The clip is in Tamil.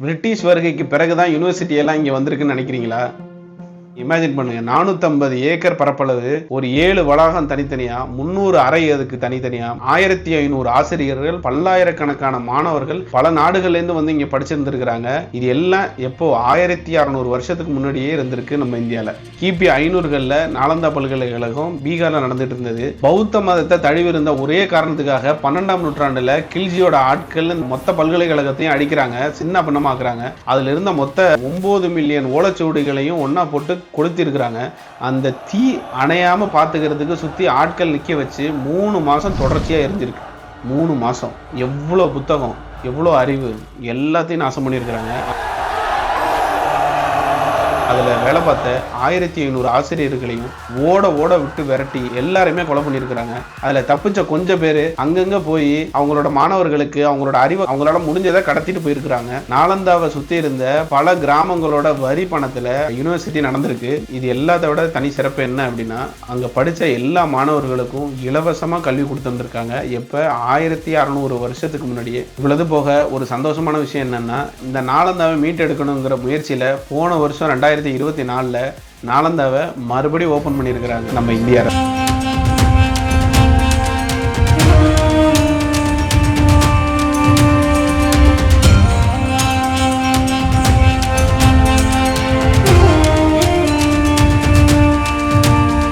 பிரிட்டிஷ் வருகைக்கு பிறகுதான் யூனிவர்சிட்டி எல்லாம் இங்க வந்திருக்குன்னு நினைக்கிறீங்களா? இமேஜின் பண்ணுங்க, 450 ஏக்கர் பரப்பளவு, ஒரு 7 வளாகம் தனித்தனியா, 300 அறை அதுக்கு தனித்தனியா, 1500 ஆசிரியர்கள், பல்லாயிரக்கணக்கான மாணவர்கள் பல நாடுகள்ல இருந்து வந்து இங்க படிச்சிருந்திருக்கிறாங்க. இது எல்லாம் எப்போ 1600 வருஷத்துக்கு முன்னாடியே இருந்திருக்கு நம்ம இந்தியால. கிபி 500களில் நாலந்தா பல்கலைக்கழகம் பீகார்ல நடந்துட்டு இருந்தது. பௌத்த மதத்தை தழுவிருந்த ஒரே காரணத்துக்காக 12ஆம் நூற்றாண்டுல கில்ஜியோட ஆட்கள் மொத்த பல்கலைக்கழகத்தையும் அடிக்கிறாங்க, சின்ன பின்னமாக்குறாங்க. அதுல இருந்த மொத்த 9 மில்லியன் ஓலைச்சுவடிகளையும் ஒன்னா போட்டு கொடுத்திருக்கிறாங்க. அந்த தீ அணையாம பாத்துக்கிறதுக்கு சுத்தி ஆட்கள் நிக்க வச்சு 3 மாசம் தொடர்ச்சியா எரிஞ்சிருக்கு. 3 மாசம். எவ்வளவு புத்தகம், எவ்வளவு அறிவு, எல்லாத்தையும் நாசம் பண்ணியிருக்கிறாங்க. அதுல வேலை பார்த்த 1500 ஆசிரியர்களையும் ஓட விட்டு விரட்டி எல்லாருமே கொலை பண்ணியிருக்கிறாங்க. அதுல தப்பிச்ச கொஞ்சம் பேரு அங்கங்க போய் அவங்களோட மாணவர்களுக்கு அவங்களோட அறிவை அவங்களால முடிஞ்சதை கடத்திட்டு போயிருக்கிறாங்க. நாலந்தாவை சுத்தி இருந்த பல கிராமங்களோட வரி பணத்துல யூனிவர்சிட்டி நடந்திருக்கு. இது எல்லாத்த விட தனி சிறப்பு என்ன அப்படின்னா, அங்க படிச்ச எல்லா மாணவர்களுக்கும் இலவசமா கல்வி கொடுத்துருக்காங்க. எப்ப 1600 வருஷத்துக்கு முன்னாடியே. இவ்வளவு போக ஒரு சந்தோஷமான விஷயம் என்னன்னா, இந்த நாலந்தாவை மீட்டெடுக்கணுங்கிற முயற்சியில போன வருஷம் 2024 நாலந்தாவை மறுபடியும் ஓபன் பண்ணியிருக்கிறாங்க நம்ம இந்தியா.